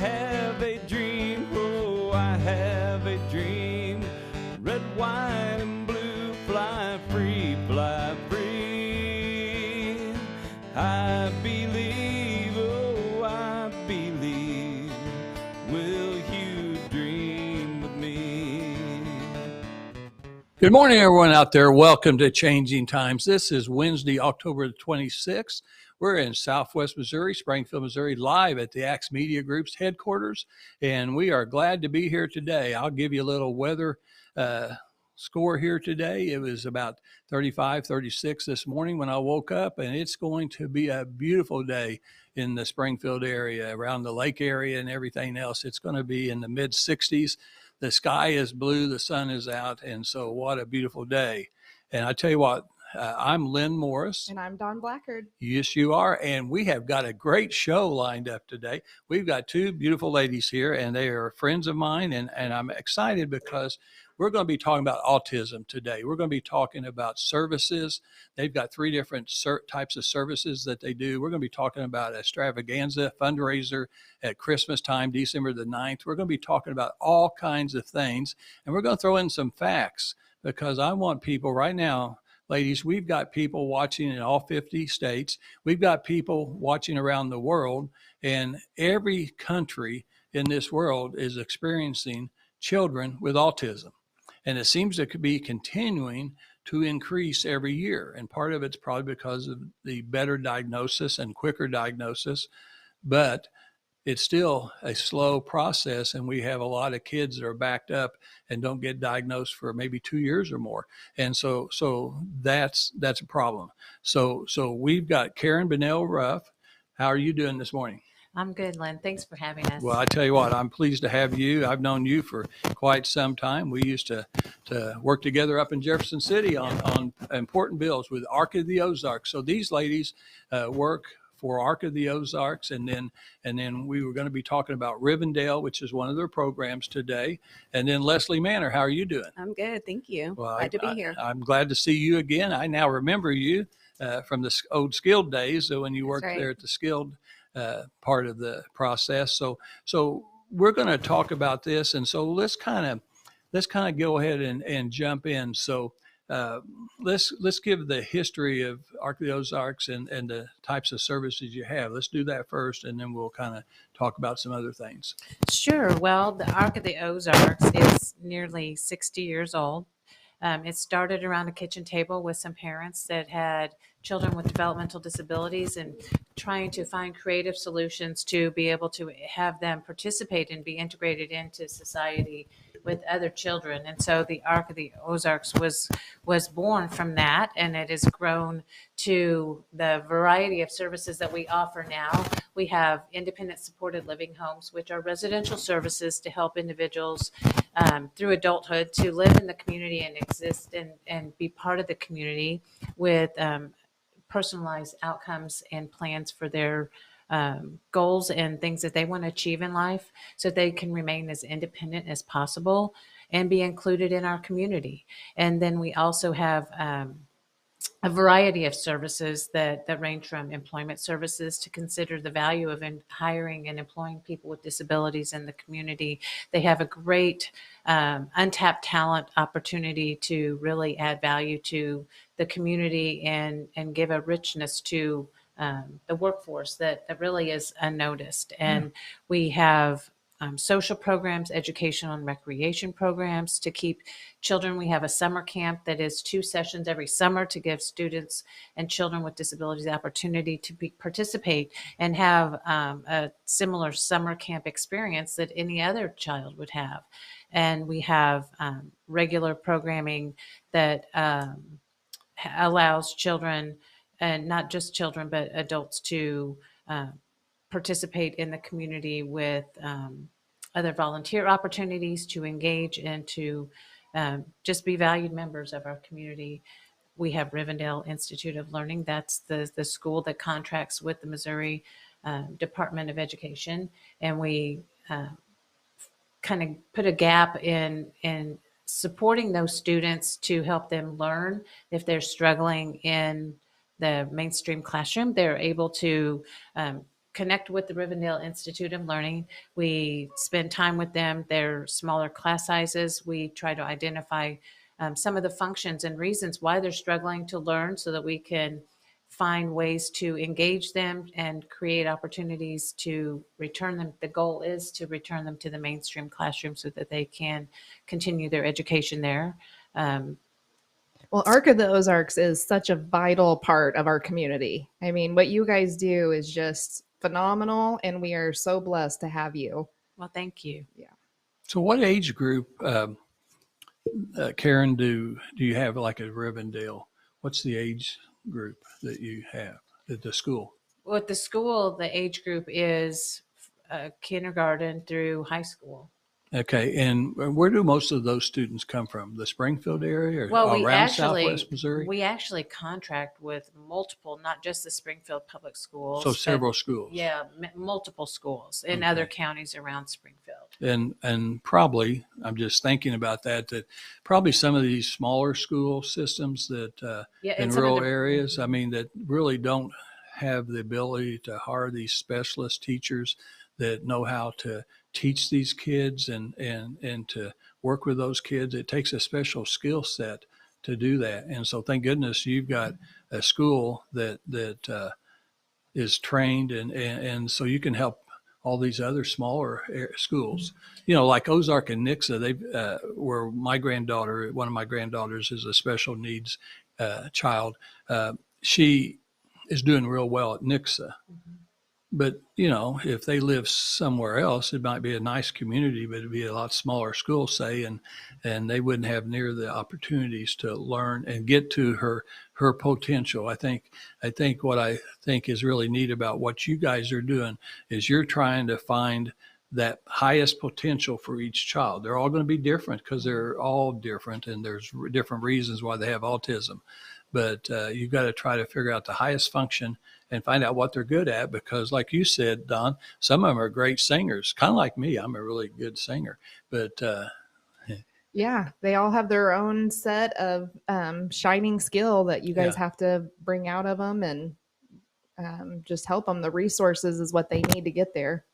have a dream, oh, I have a dream. Red, white, and blue, fly free, fly free. I believe, oh, I believe. Will you dream with me? Good morning, everyone out there. Welcome to Changing Times. This is Wednesday, October the 26th. We're in Southwest Missouri, Springfield, Missouri, live at the Axe Media Group's headquarters, and we are glad to be here today. I'll give you a little weather score here today. It was about 35, 36 this morning when I woke up, and it's going to be a beautiful day in the Springfield area, around the lake area and everything else. It's going to be in the mid 60s. The sky is blue, the sun is out, and so what a beautiful day. And I tell you what, I'm Lynn Morris. And I'm Don Blackard. Yes, you are. And we have got a great show lined up today. We've got two beautiful ladies here, and they are friends of mine. And I'm excited because we're going to be talking about autism today. We're going to be talking about services. They've got three different types of services that they do. We're going to be talking about extravaganza, fundraiser at Christmas time, December the 9th. We're going to be talking about all kinds of things. And we're going to throw in some facts because I want people right now. Ladies, we've got people watching in all 50 states. We've got people watching around the world, and every country in this world is experiencing children with autism. And it seems to be continuing to increase every year. And part of it's probably because of the better diagnosis and quicker diagnosis, but it's still a slow process, and we have a lot of kids that are backed up and don't get diagnosed for maybe 2 years or more. And so that's a problem. So we've got Karen Burnell Ruff. How are you doing this morning? I'm good, Lynn. Thanks for having us. Well, I tell you what, I'm pleased to have you. I've known you for quite some time. We used to work together up in Jefferson City on important bills with Arc of the Ozarks. So these ladies work for Arc of the Ozarks, and then we were going to be talking about Rivendell, which is one of their programs today, and then Leslie Manor. How are you doing? I'm good, thank you. Well, Glad to be here. I'm glad to see you again. I now remember you from the old Skilled days, so when you worked there at the Skilled part of the process. So we're going to talk about this, and so let's kind of go ahead and jump in. So let's give the history of Arc of the Ozarks and the types of services you have. Let's do that first, and then we'll kind of talk about some other things. Sure. Well, the Arc of the Ozarks is nearly 60 years old. It started around a kitchen table with some parents that had children with developmental disabilities and trying to find creative solutions to be able to have them participate and be integrated into society with other children. And so the Arc of the Ozarks was born from that, and it has grown to the variety of services that we offer now. We have independent supported living homes, which are residential services to help individuals through adulthood to live in the community and exist and be part of the community with personalized outcomes and plans for their goals and things that they want to achieve in life so they can remain as independent as possible and be included in our community. And then we also have a variety of services that range from employment services to consider the value of hiring and employing people with disabilities in the community. They have a great untapped talent opportunity to really add value to the community and give a richness to the workforce that really is unnoticed. And we have social programs, educational and recreation programs to keep children. We have a summer camp that is 2 sessions every summer to give students and children with disabilities the opportunity to participate and have a similar summer camp experience that any other child would have. And we have regular programming that allows children, and not just children, but adults to participate in the community with other volunteer opportunities to engage and to just be valued members of our community. We have Rivendell Institute of Learning. That's the school that contracts with the Missouri Department of Education. And we kind of put a gap in supporting those students to help them learn. If they're struggling in the mainstream classroom, they're able to connect with the Rivendell Institute of Learning. We spend time with them. They're smaller class sizes. We try to identify some of the functions and reasons why they're struggling to learn so that we can find ways to engage them and create opportunities to return them. The goal is to return them to the mainstream classroom so that they can continue their education there. Well, Arc of the Ozarks is such a vital part of our community. I mean, what you guys do is just phenomenal, and we are so blessed to have you. Well, thank you. So what age group, Karen, do you have like at Rivendell? What's the age group that you have at the school? Well, at the school, the age group is kindergarten through high school. Okay, and where do most of those students come from? The Springfield area or Well, around Southwest Missouri? we actually contract with multiple, not just the Springfield Public Schools. So but, several schools. Yeah, multiple schools in Okay. other counties around Springfield. And probably, I'm just thinking about that probably some of these smaller school systems that Yeah, in and some of rural the- areas, I mean, that really don't have the ability to hire these specialist teachers that know how to teach these kids and to work with those kids. It takes a special skill set to do that. And so thank goodness you've got a school that is trained and so you can help all these other smaller schools, like Ozark and Nixa. They where my granddaughter, one of my granddaughters is a special needs child. She is doing real well at Nixa. But, if they live somewhere else, it might be a nice community, but it'd be a lot smaller school, say, and they wouldn't have near the opportunities to learn and get to her potential. I think what I think is really neat about what you guys are doing is you're trying to find that highest potential for each child. They're all going to be different because they're all different and there's different reasons why they have autism. But you've got to try to figure out the highest function and find out what they're good at, because like you said, Don, some of them are great singers, kind of like me. I'm a really good singer, but Yeah, they all have their own set of shining skill that you guys have to bring out of them and just help them. The resources is what they need to get there.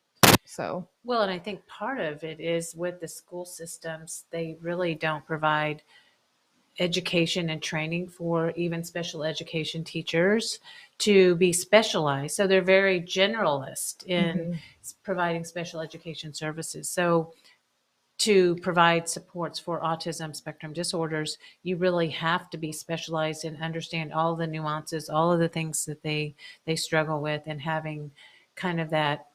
So, Well, and I think part of it is with the school systems, they really don't provide education and training for even special education teachers to be specialized. So they're very generalist in providing special education services. So to provide supports for autism spectrum disorders, you really have to be specialized and understand all the nuances, all of the things that they struggle with, and having kind of that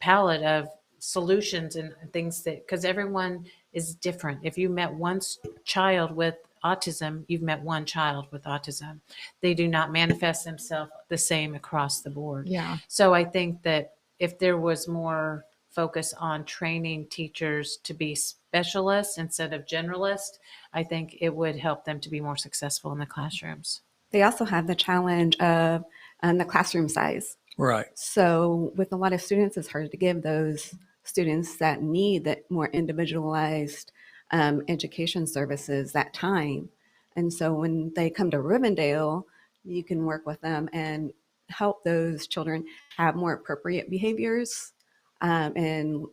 palette of solutions and things that, because everyone is different. If you met one child with autism, you've met one child with autism. They do not manifest themselves the same across the board. yeah. So I think that if there was more focus on training teachers to be specialists instead of generalists, I think it would help them to be more successful in the classrooms. They also have the challenge of the classroom size. right. So with a lot of students, it's hard to give those students that need that more individualized education services that time. And so when they come to Rivendell, you can work with them and help those children have more appropriate behaviors and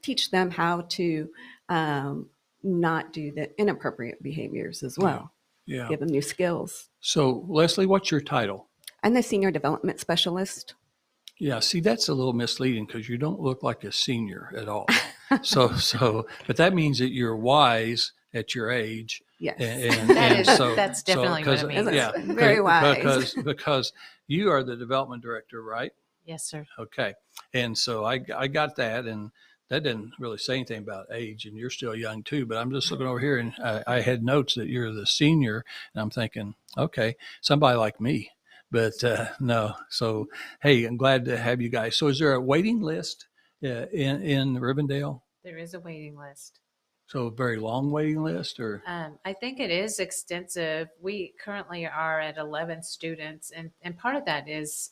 teach them how to not do the inappropriate behaviors as well. Yeah. Give them new skills. So Leslie, what's your title? I'm the senior development specialist. Yeah, see, that's a little misleading because you don't look like a senior at all. But that means that you're wise at your age. Yes. That's definitely what it means. Yeah, Very wise. Because you are the development director, right? Yes, sir. Okay. And so I got that, and that didn't really say anything about age, and you're still young too, but I'm just looking over here, and I had notes that you're the senior, and I'm thinking, okay, somebody like me. But no. So, hey, I'm glad to have you guys. So is there a waiting list in Rivendell? There is a waiting list. So a very long waiting list, or? I think it is extensive. We currently are at 11 students, and part of that is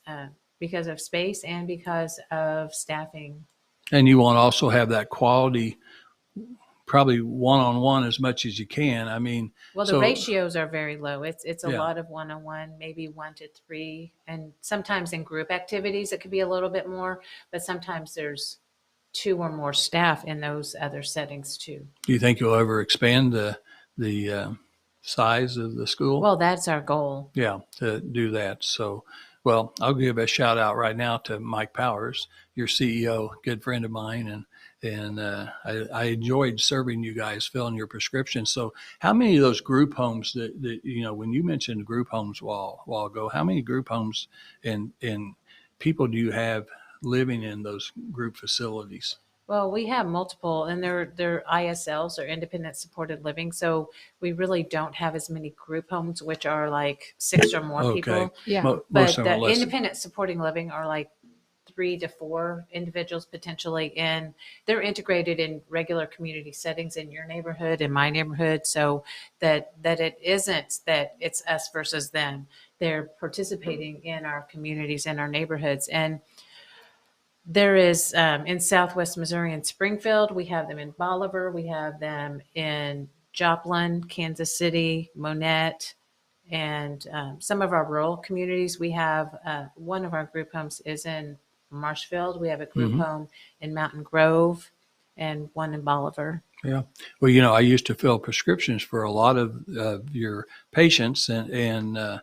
because of space and because of staffing. And you want to also have that quality probably one-on-one as much as you can. I mean, Well, the so ratios are very low. It's a Yeah. lot of one-on-one, maybe 1 to 3, and sometimes in group activities it could be a little bit more, but sometimes there's 2 or more staff in those other settings too. do you think you'll ever expand the size of the school? Well, that's our goal. Yeah, to do that. So, well, I'll give a shout out right now to Mike Powers, your CEO, good friend of mine, and I enjoyed serving you guys, filling your prescriptions. So, how many of those group homes that when you mentioned group homes a while ago, how many group homes and people do you have living in those group facilities? Well, we have multiple, and they're ISLs or independent supported living. So we really don't have as many group homes, which are like 6 or more people. Yeah. Most But of them are the less. independent supporting living are like 3 to 4 individuals potentially, and they're integrated in regular community settings in your neighborhood, in my neighborhood, so that it isn't that it's us versus them. They're participating in our communities and our neighborhoods. And there is in Southwest Missouri in Springfield, we have them in Bolivar, we have them in Joplin, Kansas City, Monette, and some of our rural communities. We have one of our group homes is in Marshfield. We have a group home in Mountain Grove and one in Bolivar. Yeah. Well, I used to fill prescriptions for a lot of your patients, and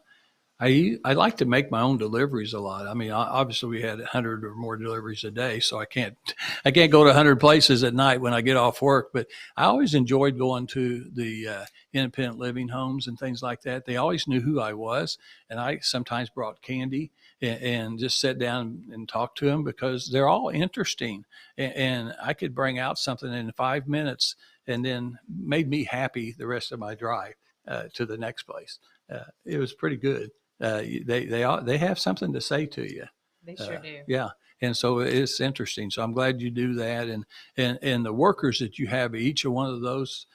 I like to make my own deliveries a lot. I mean, obviously we had 100 or more deliveries a day, so I can't go to 100 places at night when I get off work. But I always enjoyed going to the independent living homes and things like that. They always knew who I was, and I sometimes brought candy and just sat down and talked to them because they're all interesting, and I could bring out something in 5 minutes, and then made me happy the rest of my drive to the next place. It was pretty good. They have something to say to you. They sure do. Yeah. And so it's interesting. So I'm glad you do that. And the workers that you have at each of one of those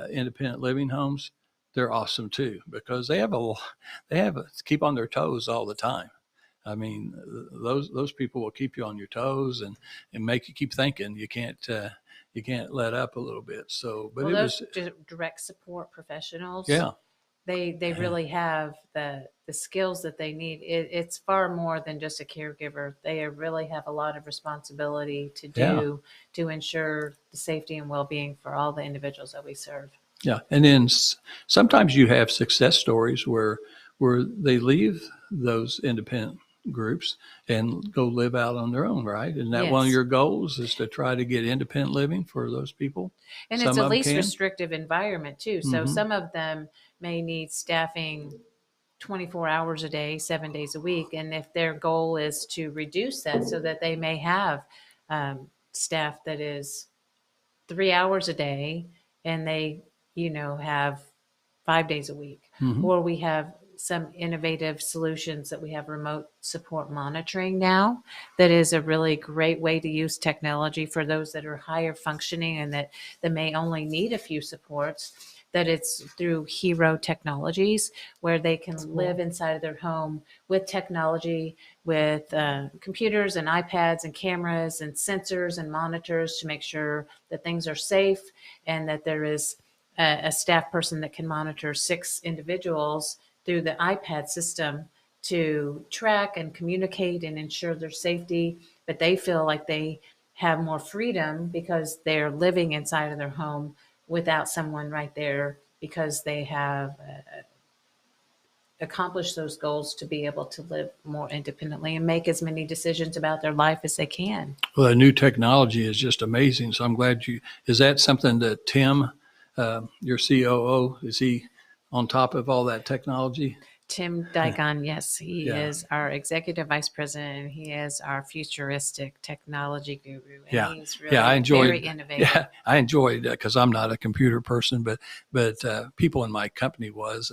independent living homes, they're awesome too, because they have to keep on their toes all the time. I mean, those people will keep you on your toes and make you keep thinking. You can't let up a little bit. So, but Well, it those was, direct support professionals, yeah. they really have the skills that they need. It's far more than just a caregiver. They really have a lot of responsibility to do to ensure the safety and well-being for all the individuals that we serve. Yeah. And then sometimes you have success stories where they leave those independent groups and go live out on their own, right? Isn't that one of Yes. your goals, is to try to get independent living for those people? And Some it's of a them least can. restrictive environment too. So Mhm. some of them may need staffing 24 hours a day, 7 days a week. And if their goal is to reduce that so that they may have staff that is 3 hours a day and they, have 5 days a week, Mhm. or we have some innovative solutions that we have remote support monitoring now. That is a really great way to use technology for those that are higher functioning and that may only need a few supports. That it's through Hero Technologies, where they can live inside of their home with technology, with computers and iPads and cameras and sensors and monitors to make sure that things are safe, and that there is a staff person that can monitor 6 individuals through the iPad system to track and communicate and ensure their safety. But they feel like they have more freedom because they're living inside of their home without someone right there, because they have accomplished those goals to be able to live more independently and make as many decisions about their life as they can. Well, the new technology is just amazing. So I'm glad is that something that Tim, your COO, is he on top of all that technology? Tim Digon, yes, he Yeah. is our executive vice president, and he is our futuristic technology guru. And Yeah. he's really I enjoyed. very innovative. Yeah, I enjoyed because I'm not a computer person, but people in my company was,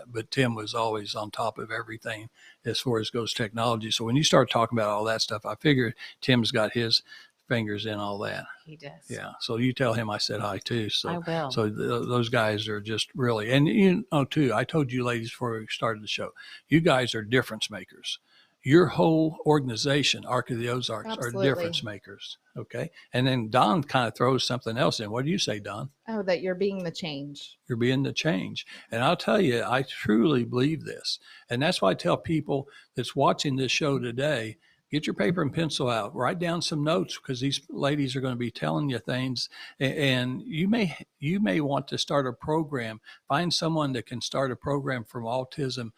but Tim was always on top of everything as far as goes technology. So when you start talking about all that stuff, I figured Tim's got his fingers in all that. He does. Yeah. So you tell him I said hi too. So I will. So those guys are just really, and too, I told you ladies before we started the show, you guys are difference makers. your whole organization, Arc of the Ozarks, Absolutely. are difference makers. Okay. And then Don kind of throws something else in. What do you say, Don? Oh, that you're being the change. You're being the change. And I'll tell you, I truly believe this. And that's why I tell people that's watching this show today, get your paper and pencil out, write down some notes, because these ladies are going to be telling you things. And you may want to start a program, find someone that can start a program from autism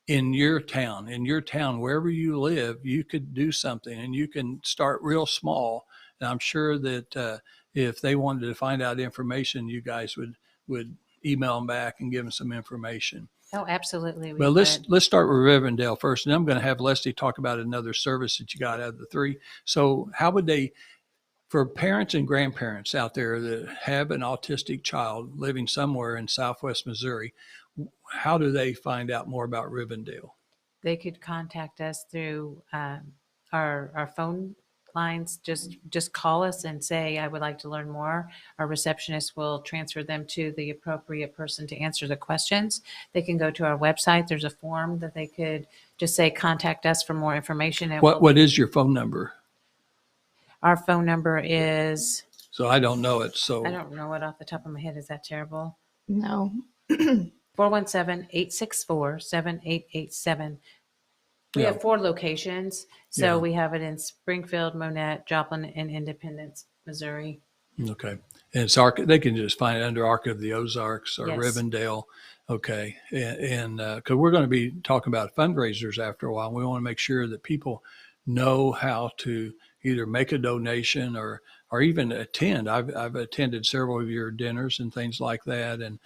in your town, wherever you live. You could do something, and you can start real small. And I'm sure that if they wanted to find out information, you guys would email them back and give them some information. Oh, absolutely. Well, let's start with Rivendell first, and I'm going to have Leslie talk about another service that you got out of the three. So how would they, for parents and grandparents out there that have an autistic child living somewhere in Southwest Missouri, how do they find out more about Rivendell? They could contact us through our phone lines. Just call us and say, I would like to learn more. Our receptionist will transfer them to the appropriate person to answer the questions. They can go to our website. There's a form that they could just say, contact us for more information. And What is your phone number? Our phone number is, So I don't know it. So I don't know it off the top of my head. Is that terrible? No. 417-864-7887. We Yeah. have 4 locations. So Yeah. we have it in Springfield, Monette, Joplin, and Independence, Missouri. okay, and it's Arc. They can just find it under Arc of the Ozarks or Yes. Rivendell. Okay, and because we're going to be talking about fundraisers after a while, we want to make sure that people know how to either make a donation or even attend. I've attended several of your dinners and things like that, and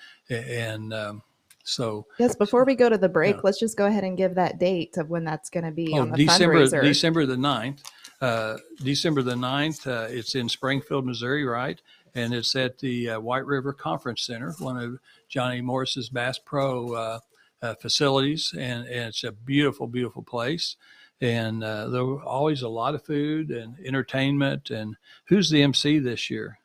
so Yes, before we go to the break, Yeah. let's just go ahead and give that date of when that's going to be on the December fundraiser. December the 9th. December the 9th, it's in Springfield, Missouri, right? And it's at the White River Conference Center, one of Johnny Morris's Bass Pro facilities. And it's a beautiful, beautiful place. And there were always a lot of food and entertainment. And who's the MC this year?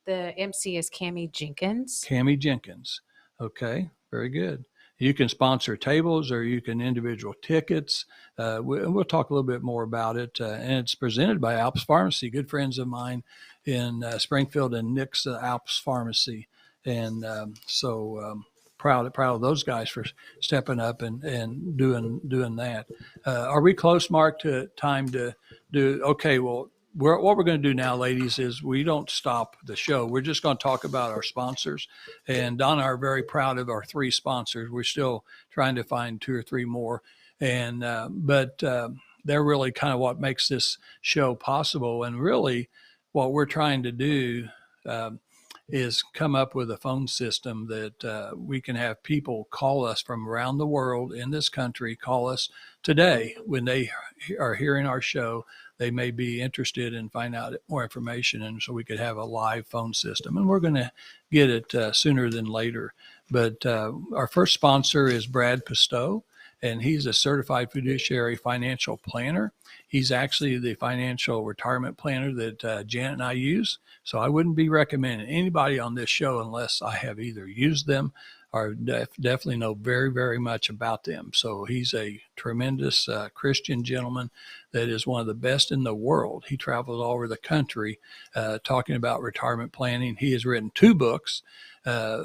The MC is Cammie Jenkins. Cammie Jenkins. Okay, very good. You can sponsor tables or you can individual tickets. We'll talk a little bit more about it. And it's presented by Alps Pharmacy, good friends of mine in Springfield, and Nick's Alps Pharmacy. And so proud of those guys for stepping up and doing that. Are we close, Mark, to time to do? Okay, well, what we're going to do now, ladies, is we don't stop the show. We're just going to talk about our sponsors. And Don and I are very proud of our 3 sponsors. We're still trying to find 2 or 3 more. And but they're really kind of what makes this show possible. And really what we're trying to do is come up with a phone system that we can have people call us from around the world in this country, call us today when they are hearing our show. They may be interested in finding out more information, and so we could have a live phone system. And we're going to get it sooner than later. But our first sponsor is Brad Pistow, and he's a certified fiduciary financial planner. He's actually the financial retirement planner that Janet and I use. So I wouldn't be recommending anybody on this show unless I have either used them or definitely know very, very much about them. So he's a tremendous Christian gentleman that is one of the best in the world. He travels all over the country talking about retirement planning. He has written 2 books.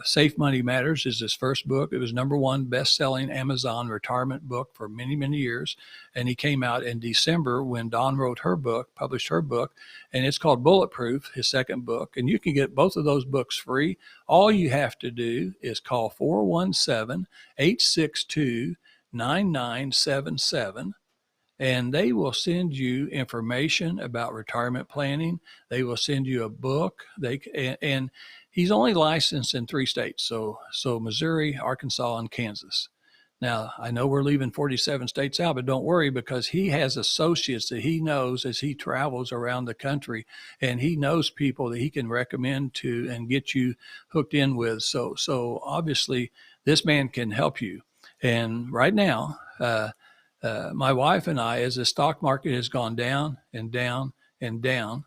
Safe Money Matters is his first book. It was #1 best-selling Amazon retirement book for many, many years. And he came out in December when Dawn wrote her book, published her book, and it's called Bulletproof, his second book. And you can get both of those books free. All you have to do is call 417-862-9977. And they will send you information about retirement planning. They will send you a book. And he's only licensed in 3 states, so Missouri, Arkansas, and Kansas. Now, I know we're leaving 47 states out, but don't worry, because he has associates that he knows as he travels around the country, and he knows people that he can recommend to and get you hooked in with. So obviously, this man can help you. And right now, my wife and I, as the stock market has gone down and down and down,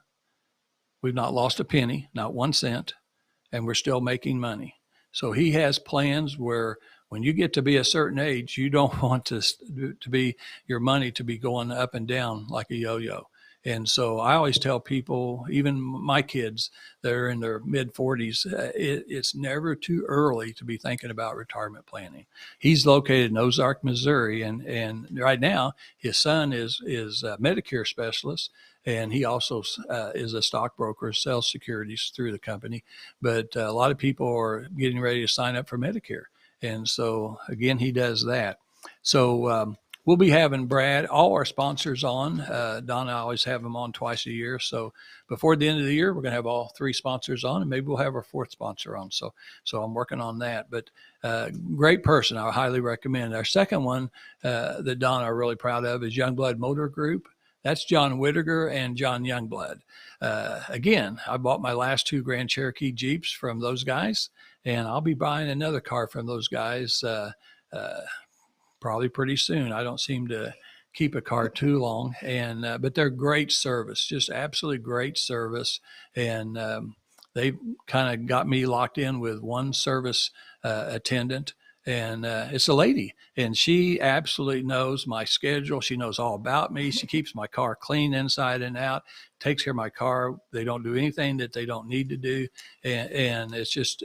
we've not lost a penny, not 1 cent, and we're still making money. So he has plans where when you get to be a certain age, you don't want to be your money to be going up and down like a yo-yo. And so I always tell people, even my kids that are in their mid 40s, it's never too early to be thinking about retirement planning. He's located in Ozarks, Missouri, and right now his son is a Medicare specialist, and he also is a stockbroker, sells securities through the company. But a lot of people are getting ready to sign up for Medicare, and so again, he does that. So we'll be having Brad, all our sponsors on. Donna, I always have them on twice a year. So before the end of the year, we're going to have all 3 sponsors on, and maybe we'll have our 4th sponsor on. So I'm working on that. But great person. I highly recommend. Our second one that Donna are really proud of is Youngblood Motor Group. That's John Whittaker and John Youngblood. Again, I bought my last 2 Grand Cherokee Jeeps from those guys, and I'll be buying another car from those guys probably pretty soon. I don't seem to keep a car too long, and but they're great service, just absolutely great service. And they kind of got me locked in with one service attendant, and it's a lady, and she absolutely knows my schedule. She knows all about me. She keeps my car clean inside and out, takes care of my car. They don't do anything that they don't need to do, and it's just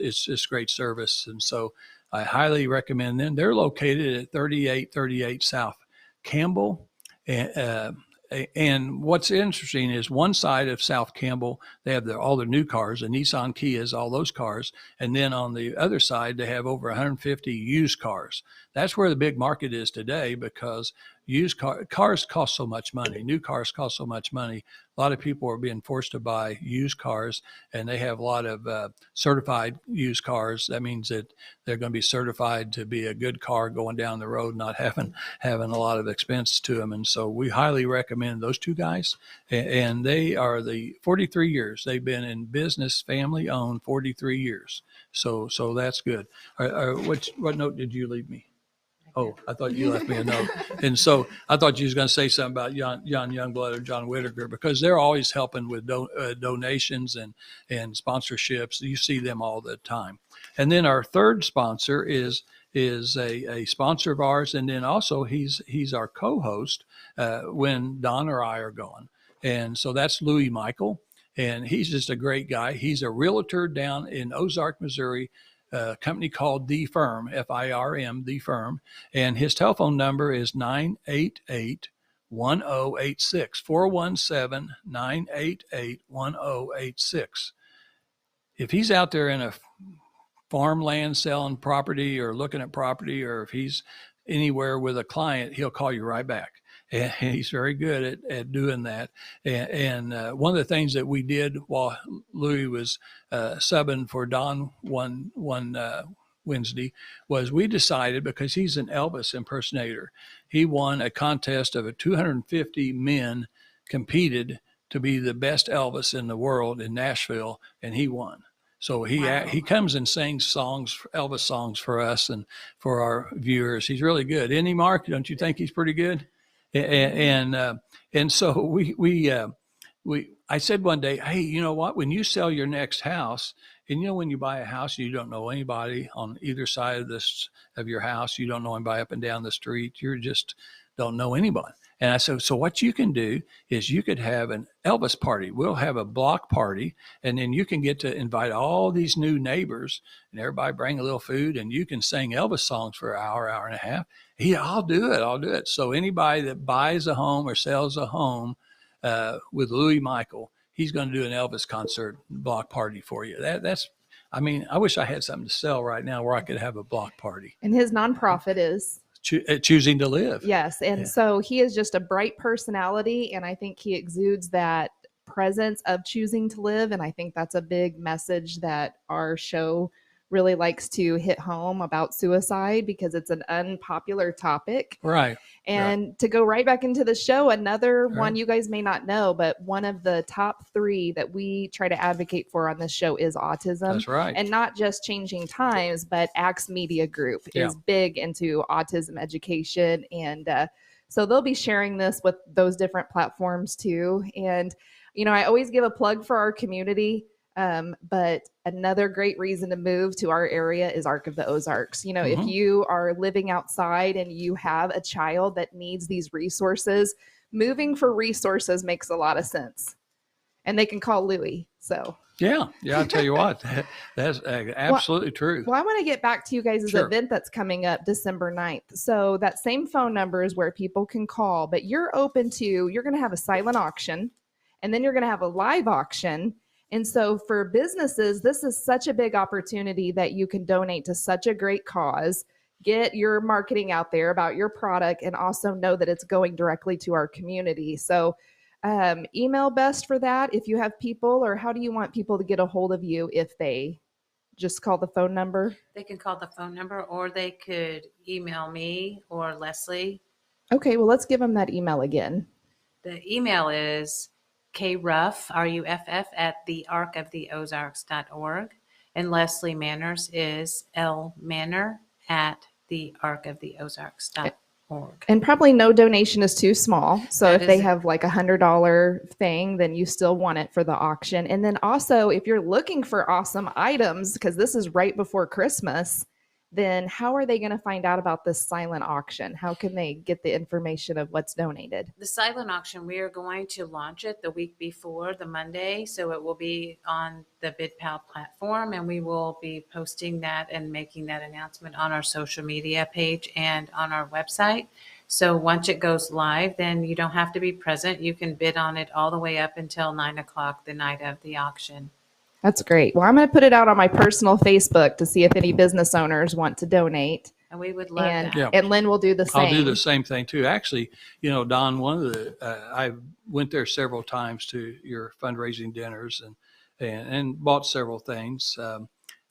great service. And so I highly recommend them. They're located at 3838 South Campbell. And what's interesting is one side of South Campbell, they have all the new cars, the Nissan Kias, all those cars. And then on the other side, they have over 150 used cars. That's where the big market is today, because used cars cost so much money. New cars cost so much money. A lot of people are being forced to buy used cars, and they have a lot of certified used cars. That means that they're going to be certified to be a good car going down the road, not having a lot of expense to them. And so we highly recommend those 2 guys. And they are the 43 years. They've been in business, family owned, 43 years. So that's good. What note did you leave me? Oh, I thought you left me a note. And so I thought you was going to say something about John Youngblood or John Whittaker, because they're always helping with donations and sponsorships. You see them all the time. And then our third sponsor is a sponsor of ours. And then also he's our co-host when Don or I are gone. And so that's Louis Michael. And he's just a great guy. He's a realtor down in Ozarks, Missouri, a company called The Firm, FIRM, The Firm. And his telephone number is 988-1086, 417-988-1086. If he's out there in a farmland selling property or looking at property, or if he's anywhere with a client, he'll call you right back. And he's very good at doing that. And one of the things that we did while Louis was subbing for Don one Wednesday was we decided, because he's an Elvis impersonator, he won a contest of 250 men competed to be the best Elvis in the world in Nashville, and he won. So he comes and sings songs, Elvis songs, for us and for our viewers. He's really good. Isn't he, Mark? Don't you think he's pretty good? And so I said one day, hey, you know what? When you sell your next house, and you know, when you buy a house, you don't know anybody on either side of your house. You don't know anybody up and down the street. You just don't know anyone. And I said, so what you can do is you could have an Elvis party. We'll have a block party, and then you can get to invite all these new neighbors, and everybody bring a little food, and you can sing Elvis songs for an hour and a half. I'll do it. So anybody that buys a home or sells a home with Louis Michael, he's going to do an Elvis concert block party for you. I wish I had something to sell right now where I could have a block party. And his nonprofit is Choosing to Live. Yes. And so he is just a bright personality, and I think he exudes that presence of choosing to live. And I think that's a big message that our show really likes to hit home about suicide, because it's an unpopular topic. Right. And to go right back into the show, another one you guys may not know, but one of the top 3 that we try to advocate for on this show is autism. That's right. And not just Changing Times, but Axe Media Group is big into autism education. And so they'll be sharing this with those different platforms too. And, I always give a plug for our community. But another great reason to move to our area is Ark of the Ozarks. You know, if Mhm. you are living outside and you have a child that needs these resources, moving for resources makes a lot of sense. And they can call Louie. So, Yeah. I'll tell you what, that's absolutely true. well, I want to get back to you guys' Sure. event that's coming up December 9th. So that same phone number is where people can call, but you're going to have a silent auction, and then you're going to have a live auction. And so for businesses, this is such a big opportunity that you can donate to such a great cause, get your marketing out there about your product, and also know that it's going directly to our community. So email best for that if you have people, or how do you want people to get a hold of you if they just call the phone number? They can call the phone number, or they could email me or Leslie. Okay, well, let's give them that email again. The email is kruff, R-U-F-F, at thearkoftheozarks.org. And Leslie Manners is lmanor at thearkoftheozarks.org. And probably no donation is too small. So That if they is- have like $100 thing, then you still want it for the auction. And then also, if you're looking for awesome items, because this is right before Christmas, then how are they going to find out about this silent auction? How can they get the information of what's donated? The silent auction, we are going to launch it the week before, the Monday. So it will be on the BidPal platform, and we will be posting that and making that announcement on our social media page and on our website. So once it goes live, then you don't have to be present. You can bid on it all the way up until 9:00 the night of the auction. That's great. Well, I'm going to put it out on my personal Facebook to see if any business owners want to donate. And we would love And, that. Yeah. and Lynn will do the same. I'll do the same thing too. Actually, you know, Don, one of the I went there several times to your fundraising dinners and bought several things.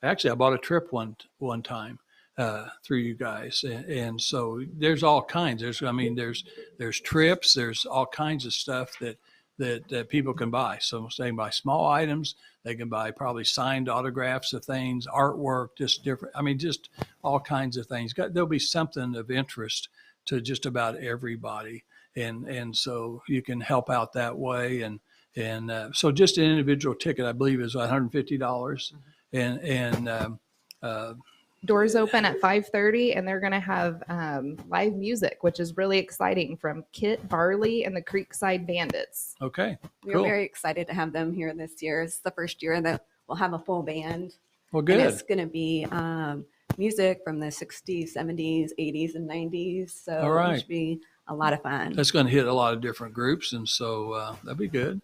Actually, I bought a trip one time through you guys, and so there's all kinds. There's trips. There's all kinds of stuff that people can buy. So they can buy small items. They can buy probably signed autographs of things, artwork, just different. I mean, just all kinds of things. There'll be something of interest to just about everybody, and so you can help out that way. And so just an individual ticket, I believe, is $150, and Doors open at 5:30, and they're going to have live music, which is really exciting, from Kit Barley and the Creekside Bandits. okay, We're cool. very excited to have them here this year. It's the first year that we'll have a full band. Well, And good. it's going to be music from the 60s, 70s, 80s, and 90s. So All right. it should be a lot of fun. That's going to hit a lot of different groups, and so that'd be good.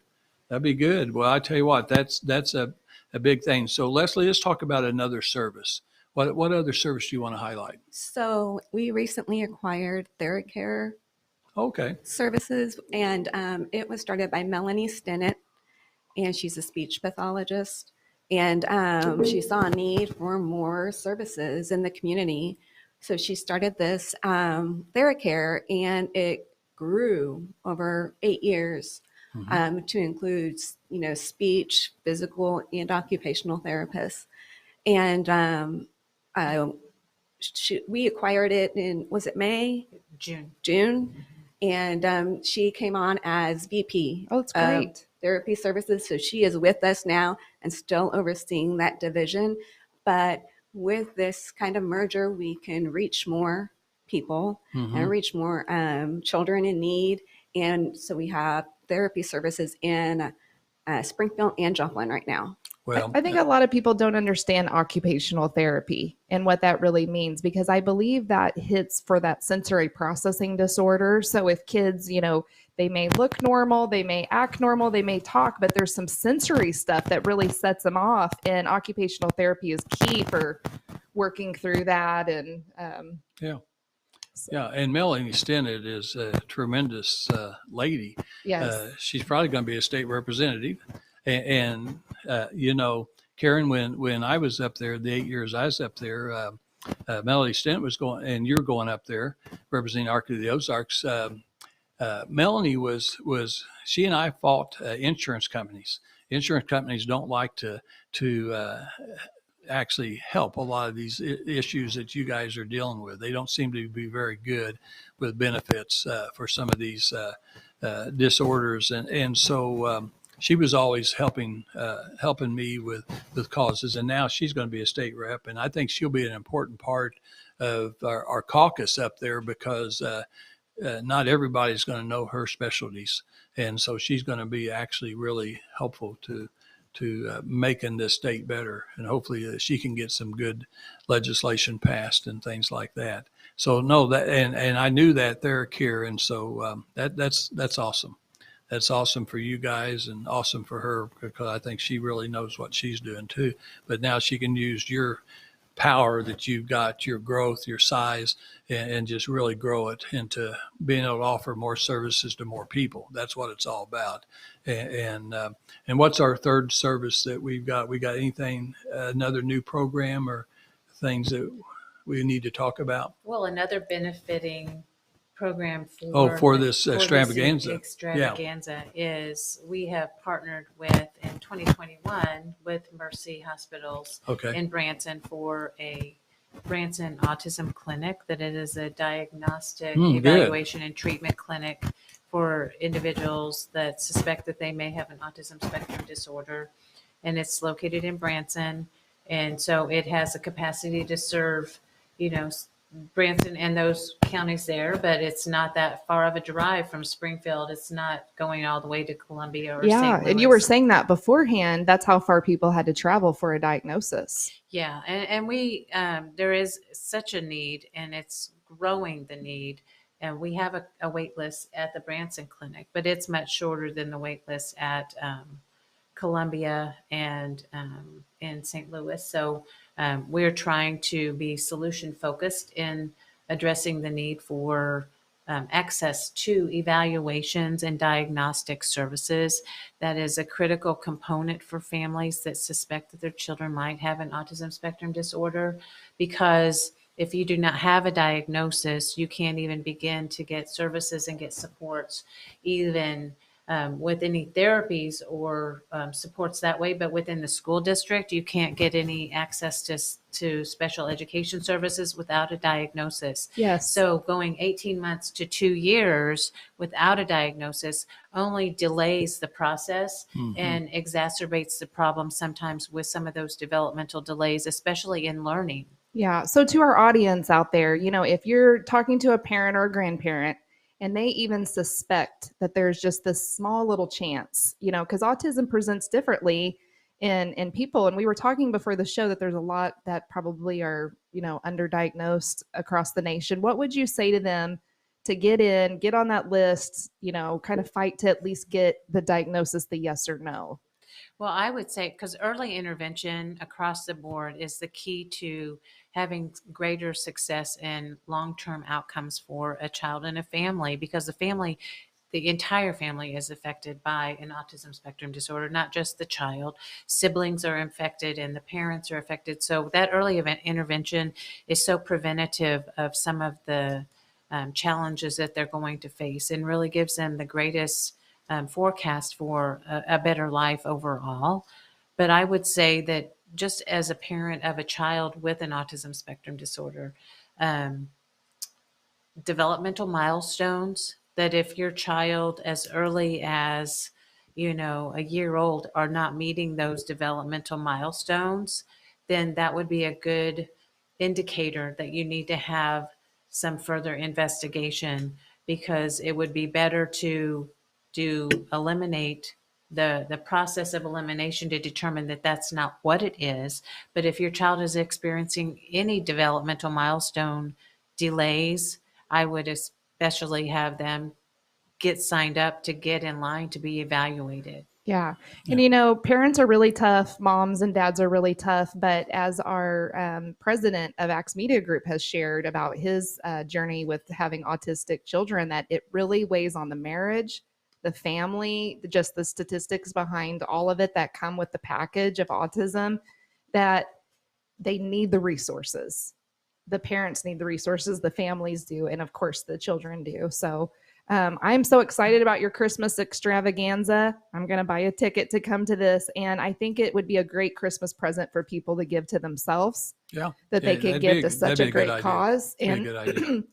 That'd be good. Well, I tell you what, that's a big thing. So Leslie, let's talk about another service. What other service do you want to highlight? So we recently acquired TheraCare Okay. services, and it was started by Melanie Stinnett, and she's a speech pathologist. And she saw a need for more services in the community. So she started this TheraCare, and it grew over 8 years to include, speech, physical, and occupational therapists. And we acquired it in, was it May? June. And she came on as VP. Oh, that's great. Therapy services. So she is with us now and still overseeing that division. But with this kind of merger, we can reach more people and reach more children in need. And so we have therapy services in Springfield and Joplin right now. Well, I think a lot of people don't understand occupational therapy and what that really means, because I believe that hits for that sensory processing disorder. So if kids, they may look normal, they may act normal, they may talk, but there's some sensory stuff that really sets them off. And occupational therapy is key for working through that. And yeah, and Melanie Stinnett is a tremendous lady. yes, She's probably going to be a state representative. And Karen, when I was up there, the 8 years I was up there, Melanie Stinnett was going, and you're going up there representing Ark of the Ozarks. Melanie was she and I fought insurance companies. Insurance companies don't like to actually help a lot of these issues that you guys are dealing with. They don't seem to be very good with benefits for some of these disorders, and so she was always helping me with causes, and now she's going to be a state rep, and I think she'll be an important part of our caucus up there because not everybody's going to know her specialties, and so she's going to be actually really helpful to making this state better, and hopefully she can get some good legislation passed and things like that. So no, that and I knew that there, Kier, and so that's awesome. That's awesome for you guys and awesome for her because I think she really knows what she's doing too. But now she can use your power that you've got, your growth, your size, and just really grow it into being able to offer more services to more people. That's what it's all about. And what's our third service that we've got? We got anything, another new program or things that we need to talk about? Well, another benefiting program for this extravaganza. Extravaganza is we have partnered with in 2021 with Mercy Hospitals in Branson for a Branson Autism Clinic. That it is a diagnostic evaluation and treatment clinic for individuals that suspect that they may have an autism spectrum disorder, and it's located in Branson, and so it has a capacity to serve, Branson and those counties there, but it's not that far of a drive from Springfield. It's not going all the way to Columbia or St. Louis. And you were saying that beforehand, that's how far people had to travel for a diagnosis. Yeah, and we there is such a need, and it's growing the need, and we have a wait list at the Branson Clinic, but it's much shorter than the wait list at Columbia and in St. Louis. So we're trying to be solution focused in addressing the need for access to evaluations and diagnostic services. That is a critical component for families that suspect that their children might have an autism spectrum disorder, because if you do not have a diagnosis, you can't even begin to get services and get supports, even with any therapies or supports that way. But within the school district, you can't get any access to special education services without a diagnosis. Yes. So going 18 months to 2 years without a diagnosis only delays the process and exacerbates the problem sometimes with some of those developmental delays, especially in learning. Yeah. So to our audience out there, if you're talking to a parent or a grandparent and they even suspect that there's just this small little chance, because autism presents differently in people. And we were talking before the show that there's a lot that probably are, underdiagnosed across the nation. What would you say to them to get on that list, kind of fight to at least get the diagnosis, the yes or no? Well, I would say, because early intervention across the board is the key to having greater success and long-term outcomes for a child and a family, because the entire family is affected by an autism spectrum disorder, not just the child. Siblings are infected and the parents are affected. So that early intervention is so preventative of some of the challenges that they're going to face, and really gives them the greatest forecast for a better life overall. But I would say that just as a parent of a child with an autism spectrum disorder, developmental milestones, that if your child as early as, a year old are not meeting those developmental milestones, then that would be a good indicator that you need to have some further investigation, because it would be better to eliminate the process of elimination to determine that that's not what it is. But if your child is experiencing any developmental milestone delays, I would especially have them get signed up to get in line to be evaluated. Yeah. And, parents are really tough. Moms and dads are really tough. But as our president of Axe Media Group has shared about his journey with having autistic children, that it really weighs on the marriage, the family, just the statistics behind all of it that come with the package of autism, that they need the resources. The parents need the resources, the families do, and of course the children do. So I'm so excited about your Christmas extravaganza. I'm going to buy a ticket to come to this, and I think it would be a great Christmas present for people to give to themselves. Yeah. That they could give to such a great cause. And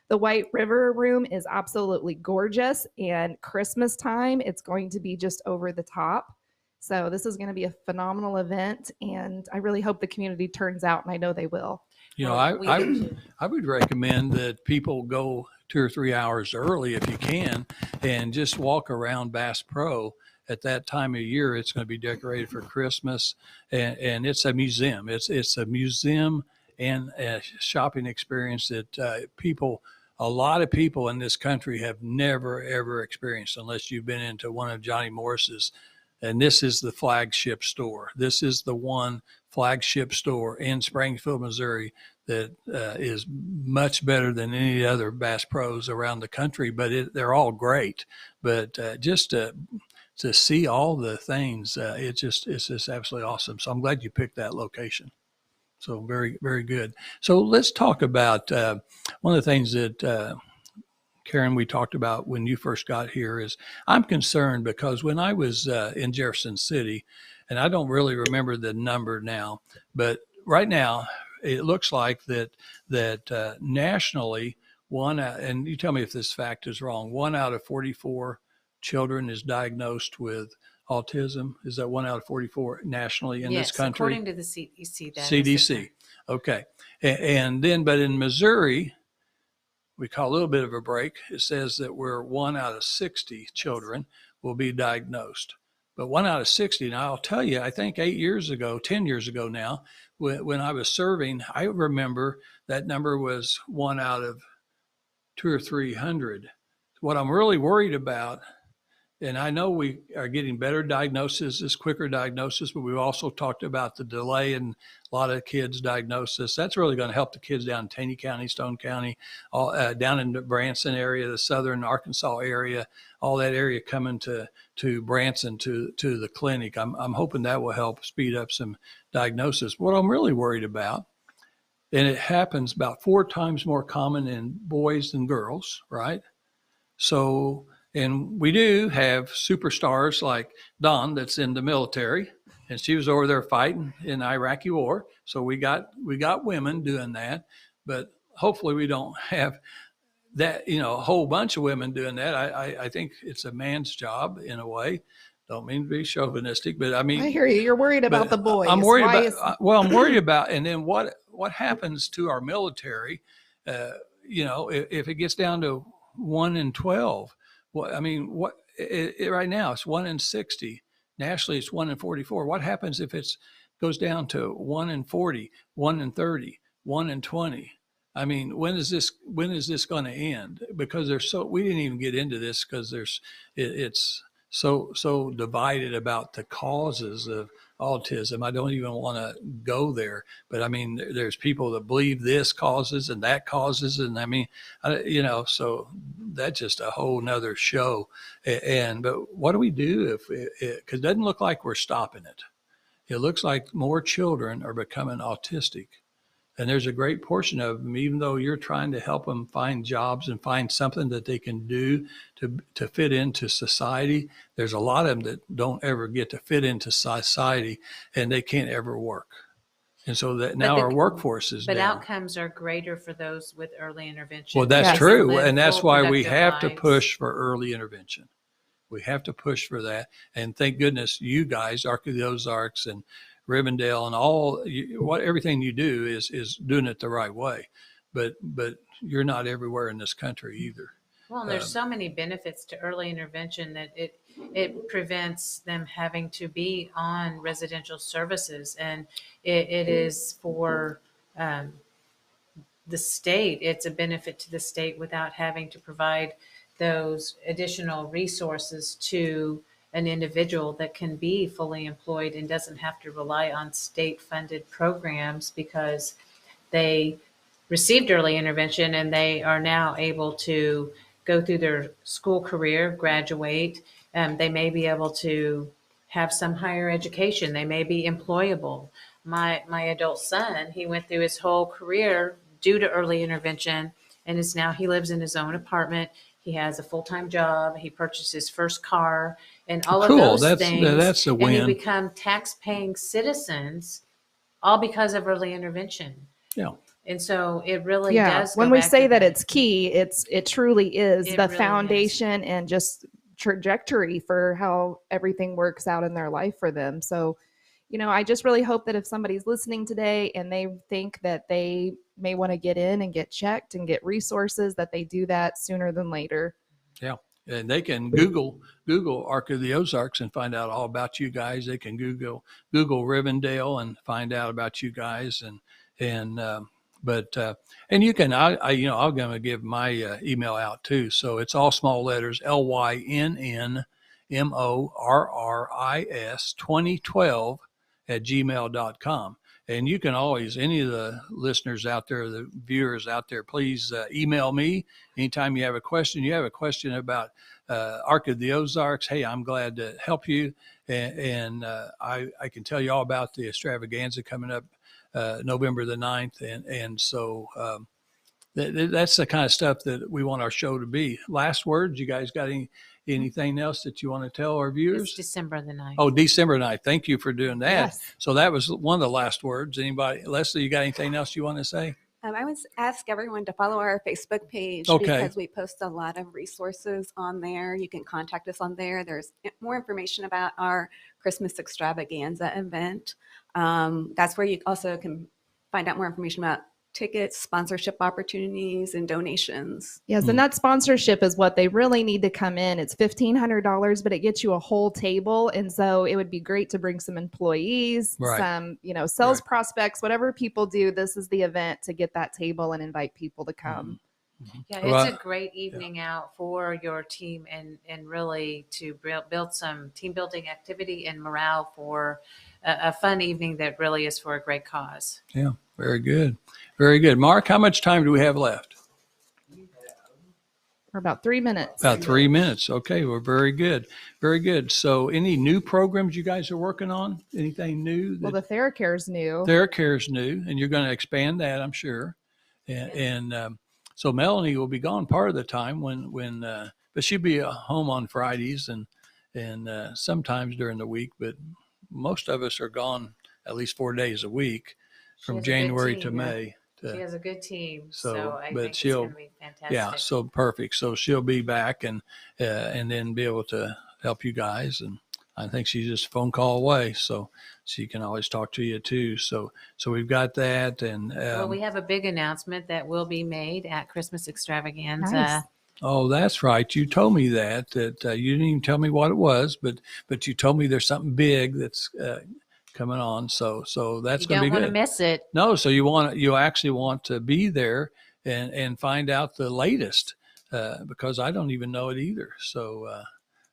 The White River room is absolutely gorgeous, and Christmas time, it's going to be just over the top. So this is going to be a phenomenal event, and I really hope the community turns out, and I know they will. You know, Well, we do too. I would recommend that people go 2 or 3 hours early if you can, and just walk around Bass Pro. At that time of year, it's going to be decorated for Christmas, and it's a museum. It's a museum and a shopping experience that a lot of people in this country have never, ever experienced unless you've been into one of Johnny Morris's. And this is the flagship store. This is the one flagship store in Springfield, Missouri that is much better than any other Bass Pros around the country, but they're all great. But just to see all the things, it's just absolutely awesome. So I'm glad you picked that location. So very, very good. So let's talk about one of the things that Karen, we talked about when you first got here is I'm concerned because when I was in Jefferson City, and I don't really remember the number now, but right now it looks like that nationally, and you tell me if this fact is wrong, 1 out of 44 children is diagnosed with autism. Is that 1 out of 44 nationally in this country? According to the CDC. CDC. Okay. And then, but in Missouri, we call a little bit of a break. It says that we're 1 out of 60 children will be diagnosed. But 1 out of 60, now I'll tell you, I think 10 years ago now, when I was serving, I remember that number was 1 out of 200 or 300. What I'm really worried about, and I know we are getting better diagnosis, quicker diagnosis, but we've also talked about the delay in a lot of kids' diagnosis. That's really going to help the kids down in Taney County, Stone County, all, down in the Branson area, the southern Arkansas area, all that area coming to Branson to the clinic. I'm hoping that will help speed up some diagnosis. What I'm really worried about, and it happens about 4 times more common in boys than girls, right? So, and we do have superstars like Dawn that's in the military, and she was over there fighting in the Iraqi war. So we got women doing that, but hopefully we don't have that, a whole bunch of women doing that. I think it's a man's job in a way. Don't mean to be chauvinistic, but I mean, I hear you. You're worried about the boys. I'm worried I'm worried about, and then what happens to our military, if it gets down to 1 in 12, well, I mean, right now it's 1 in 60. Nationally, it's 1 in 44. What happens if it goes down to 1 in 40, 1 in 30, 1 in 20? I mean, when is this going to end? Because we didn't even get into this because it's so divided about the causes of autism. I don't even want to go there, but I mean, there's people that believe this causes and that causes. And I mean, so that's just a whole nother show. But what do we do because it doesn't look like we're stopping it. It looks like more children are becoming autistic. And there's a great portion of them, even though you're trying to help them find jobs and find something that they can do to fit into society. There's a lot of them that don't ever get to fit into society and they can't ever work. And so that now our workforce is down. But outcomes are greater for those with early intervention. Well, that's Yes. true. And that's why we productive have to lives. push for early intervention. We have to push for that. And thank goodness you guys, Arc of the Ozarks and Rivendell and everything you do is doing it the right way, but you're not everywhere in this country either. Well, and there's so many benefits to early intervention that it prevents them having to be on residential services, and it is for the state. It's a benefit to the state without having to provide those additional resources to an individual that can be fully employed and doesn't have to rely on state-funded programs because they received early intervention and they are now able to go through their school career, graduate. They may be able to have some higher education. They may be employable. My adult son, he went through his whole career due to early intervention, and he lives in his own apartment. He has a full-time job. He purchased his first car and all of those things. That's a win. And he become tax-paying citizens all because of early intervention. Yeah. And so it really Yeah. does. When go we back say to that it's key, it truly is It the really is. foundation and just trajectory for how everything works out in their life for them. So, I just really hope that if somebody's listening today and they think that they may want to get in and get checked and get resources, that they do that sooner than later. Yeah. And they can Google Ark of the Ozarks and find out all about you guys. They can Google Rivendell and find out about you guys. And you can, I'm going to give my email out too. So it's all small letters, LYNNMORRIS 2012 @gmail.com. And you can always, any of the listeners out there, the viewers out there, please email me anytime you have a question about Ark of the Ozarks. Hey, I'm glad to help you. And I can tell you all about the extravaganza coming up November the 9th. And so that's the kind of stuff that we want our show to be. Last words, you guys got anything else that you want to tell our viewers? It's December the 9th. Oh, December 9th. Thank you for doing that. Yes. So that was one of the last words. Anybody, Leslie, you got anything else you want to say? I would ask everyone to follow our Facebook page Okay. because we post a lot of resources on there. You can contact us on there. There's more information about our Christmas extravaganza event. That's where you also can find out more information about tickets, sponsorship opportunities, and donations. Yes, and that sponsorship is what they really need to come in. It's $1,500, but it gets you a whole table. And so it would be great to bring some employees, Right. some, sales Right. prospects, whatever people do. This is the event to get that table and invite people to come. Yeah, Well, it's a great evening out for your team and really to build some team building activity and morale for a fun evening that really is for a great cause. Yeah, very good. Very good. Mark, how much time do we have left? For about 3 minutes. About 3 minutes. Okay, well, very good. Very good. So any new programs you guys are working on? Anything new? Well, the TheraCare's new. TheraCare's new, and you're going to expand that, I'm sure. And so Melanie will be gone part of the time but she'll be home on Fridays and sometimes during the week, but most of us are gone at least 4 days a week She from has a good January to team. May. She has a good team, So, so I but think it's she'll- going to be fantastic. Yeah, so perfect. So she'll be back and then be able to help you guys. And I think she's just a phone call away, so she can always talk to you too. So we've got that. And Well, we have a big announcement that will be made at Christmas Extravaganza. Nice. oh, that's right. You told me that you didn't even tell me what it was, but you told me there's something big that's coming on. So that's You going to don't be want to good. miss it. No, so you actually want to be there and find out the latest because I don't even know it either. So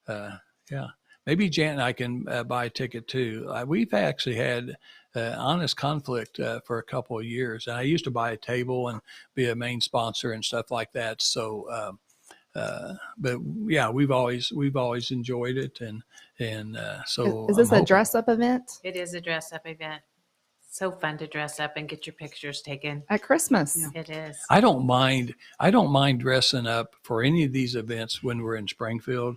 yeah, maybe Jan and I can buy a ticket too. We've actually had honest conflict for a couple of years, and I used to buy a table and be a main sponsor and stuff like that. So. But yeah, we've always enjoyed it, and so Is this I'm a hoping- dress up event It is a dress up event. So fun to dress up and get your pictures taken. at Christmas? It is. I don't mind dressing up for any of these events when we're in Springfield,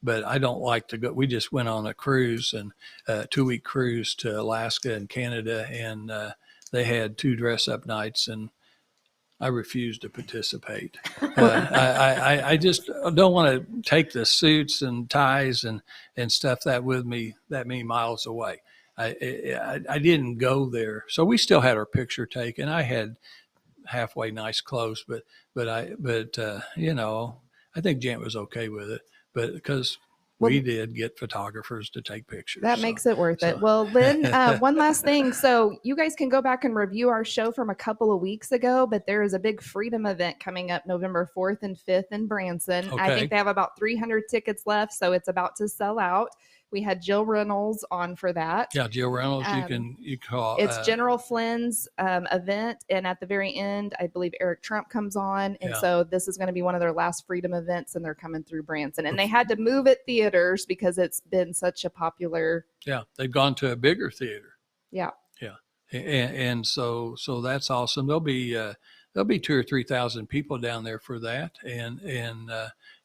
but I don't like to go. We just went on a cruise and 2-week cruise to Alaska and Canada, and they had 2 dress up nights, and I refuse to participate. I just don't want to take the suits and ties and stuff that with me that many miles away. I didn't go there, so we still had our picture taken. I had halfway nice clothes, but I think Jan was okay with it, but because we did get photographers to take pictures. That so- makes it worth it. so- Well, Lynn, one last thing. So you guys can go back and review our show from a couple of weeks ago, but there is a big freedom event coming up November 4th and 5th in Branson. I Okay. think they have about 300 tickets left, so it's about to sell out. We had Jill Reynolds on for that. Yeah, Jill Reynolds, you call. It's General Flynn's event, and at the very end, I believe Eric Trump comes on, and Yeah. so this is going to be one of their last freedom events, and they're coming through Branson, and they had to move it theaters because it's been such a popular. Yeah, they've gone to a bigger theater. Yeah. And so that's awesome. There'll be 2,000 or 3,000 people down there for that, and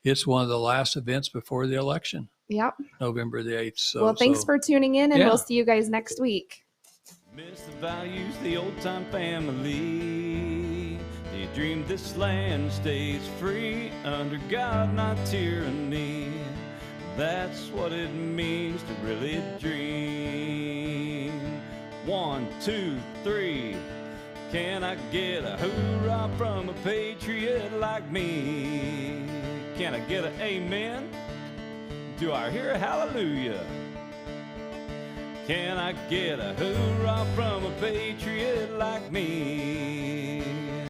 it's one of the last events before the election, Yep. November the 8th. So Well, thanks for tuning in, and yeah. we'll see you guys next week. Miss the values, the old-time family. Do you dream this land stays free under God, not tyranny? That's what it means to really dream. 1, 2, 3. Can I get a hoorah from a patriot like me? Can I get an amen? Do I hear a hallelujah? Can I get a hoorah from a patriot like me?